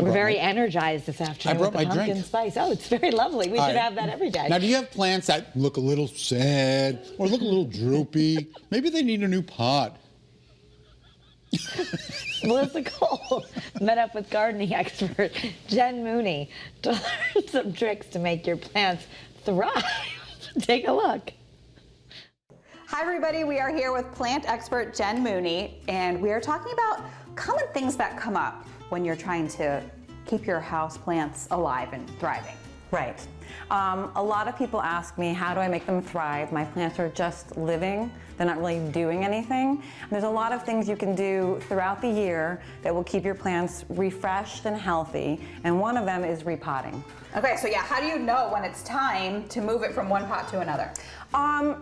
We're very energized this afternoon with the pumpkin spice. Oh, it's very lovely. We should have that every day. Now, do you have plants that look a little sad or look a little droopy? Maybe they need a new pot. Melissa Cole met up with gardening expert Jen Mooney to learn some tricks to make your plants thrive. Take a look. Hi everybody, we are here with plant expert Jen Mooney, and we are talking about common things that come up when you're trying to keep your house plants alive and thriving. Right. A lot of people ask me, how do I make them thrive? My plants are just living. They're not really doing anything. There's a lot of things you can do throughout the year that will keep your plants refreshed and healthy, and one of them is repotting. Okay, so yeah, how do you know when it's time to move it from one pot to another?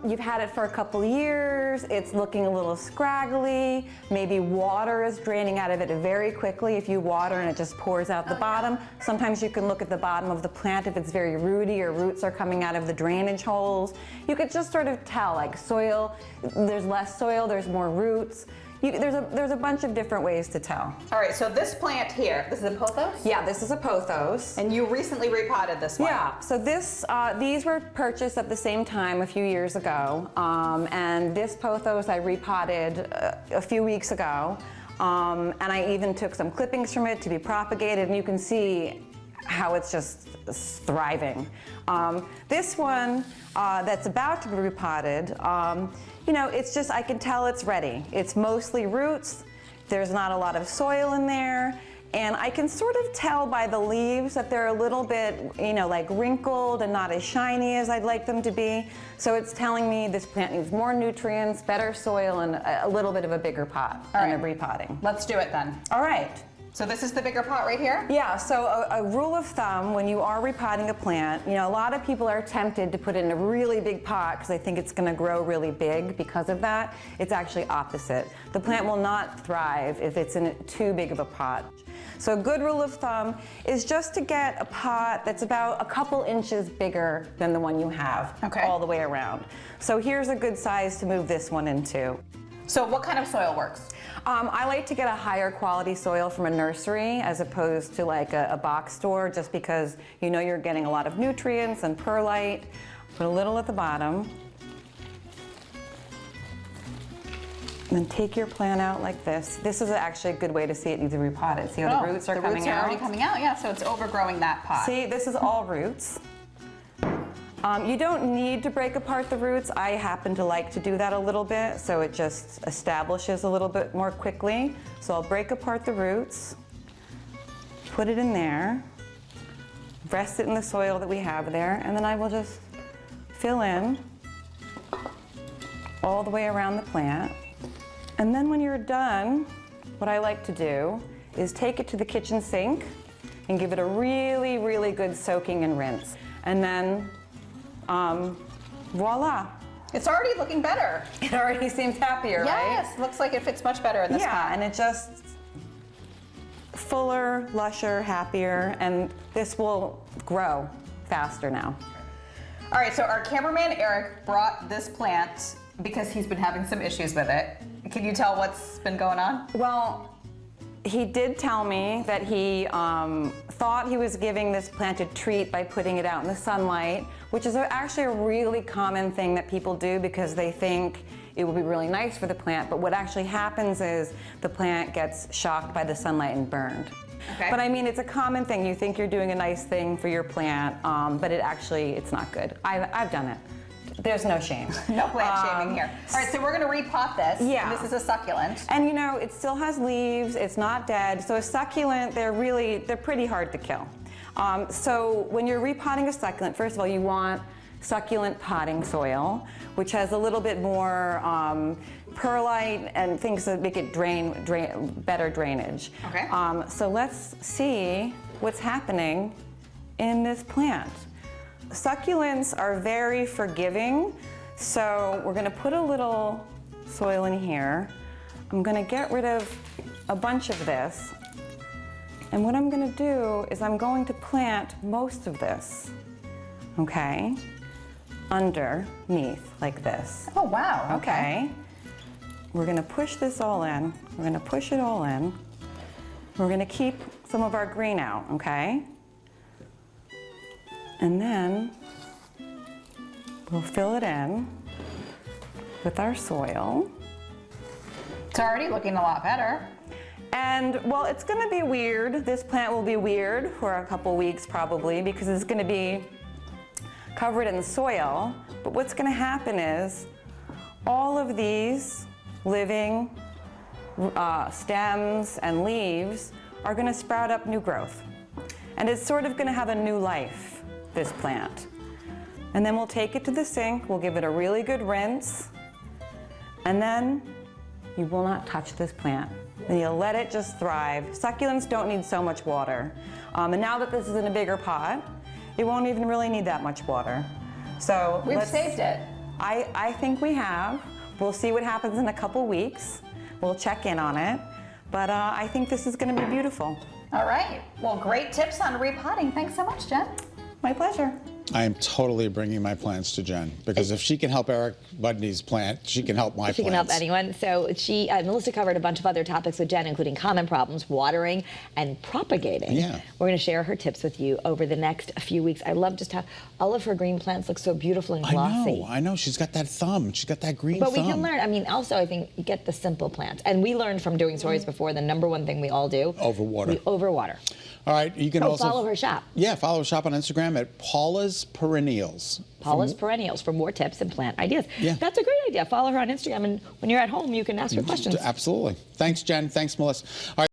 You've had it for a couple years, it's looking a little scraggly, maybe water is draining out of it very quickly if you water and it just pours out the bottom. Sometimes you can look at the bottom of the plant if it's very rooty or roots are coming out of the drainage holes. You could just sort of tell, like soil, there's less soil, there's more roots. There's a bunch of different ways to tell. All right, so this plant here, this is a pothos? Yeah, this is a pothos. And you recently repotted this one? Yeah, so these were purchased at the same time a few years ago. And this pothos I repotted a few weeks ago. And I even took some clippings from it to be propagated, and you can see how it's just thriving. This one that's about to be repotted, you know, it's just, I can tell it's ready. It's mostly roots, there's not a lot of soil in there, and I can sort of tell by the leaves that they're a little bit, you know, like wrinkled and not as shiny as I'd like them to be. So it's telling me this plant needs more nutrients, better soil, and a little bit of a bigger pot and a repotting. Let's do it then. All right. So this is the bigger pot right here? Yeah, so a rule of thumb when you are repotting a plant, you know, a lot of people are tempted to put it in a really big pot because they think it's going to grow really big because of that. It's actually opposite. The plant will not thrive if it's in too big of a pot. So a good rule of thumb is just to get a pot that's about a couple inches bigger than the one you have all the way around. So here's a good size to move this one into. So what kind of soil works? I like to get a higher quality soil from a nursery as opposed to like a box store, just because you know you're getting a lot of nutrients and perlite. Put a little at the bottom. And then take your plant out like this. This is actually a good way to see it needs to be repotted. See how the roots are coming out? The roots are already coming out, yeah, so it's overgrowing that pot. See, this is all roots. You don't need to break apart the roots. I happen to like to do that a little bit, so it just establishes a little bit more quickly. So I'll break apart the roots, put it in there, rest it in the soil that we have there, and then I will just fill in all the way around the plant. And then when you're done, what I like to do is take it to the kitchen sink and give it a really, really good soaking and rinse. And then voila. It's already looking better. It already seems happier, right? Yes, looks like it fits much better in this pot. Yeah, and it just fuller, lusher, happier, and this will grow faster now. All right, so our cameraman Eric brought this plant because he's been having some issues with it. Can you tell what's been going on? Well, he did tell me that he thought he was giving this plant a treat by putting it out in the sunlight, which is actually a really common thing that people do because they think it will be really nice for the plant, but what actually happens is the plant gets shocked by the sunlight and burned. Okay. But I mean, it's a common thing. You think you're doing a nice thing for your plant, but it's not good. I've done it. There's no shame. No plant shaming here. All right, so we're gonna repot this. Yeah. This is a succulent. And you know, it still has leaves, it's not dead. So a succulent, they're pretty hard to kill. So when you're repotting a succulent, first of all, you want succulent potting soil, which has a little bit more perlite and things that make it better drainage. Okay. So let's see what's happening in this plant. Succulents are very forgiving, so we're going to put a little soil in here. I'm going to get rid of a bunch of this, and what I'm going to do is I'm going to plant most of this, okay, underneath like this. Oh wow, okay. We're going to push this all in. We're going to push it all in. we're gonna keep some of our green out, okay? And then we'll fill it in with our soil. It's already looking a lot better. And well, it's gonna be weird. This plant will be weird for a couple weeks probably because it's gonna be covered in soil. But what's gonna happen is all of these living stems and leaves are gonna sprout up new growth. And it's sort of gonna have a new life, this plant. And then we'll take it to the sink, we'll give it a really good rinse, and then you will not touch this plant. And you'll let it just thrive. Succulents don't need so much water. And now that this is in a bigger pot, it won't even really need that much water. So We've saved it. I think we have. We'll see what happens in a couple weeks. We'll check in on it. But I think this is gonna be beautiful. All right. Well, great tips on repotting. Thanks so much, Jen. My pleasure. I am totally bringing my plants to Jen because if she can help Eric Budney's plant, she can help my She can help anyone. So Melissa covered a bunch of other topics with Jen, including common problems, watering, and propagating. Yeah. We're going to share her tips with you over the next few weeks. I love just how all of her green plants look so beautiful and glossy. I know. She's got that thumb. She's got that green But thumb. we can learn. I mean, also, I think you get the simple plants. And we learned from doing stories before, the number one thing we all do. Overwater. We overwater. All right. You can also follow her shop. Yeah, follow her shop on Instagram at Paula's Perennials. Paula's Perennials for more tips and plant ideas. Yeah. That's a great idea. Follow her on Instagram, and when you're at home, you can ask her questions. Absolutely. Thanks, Jen. Thanks, Melissa. All right.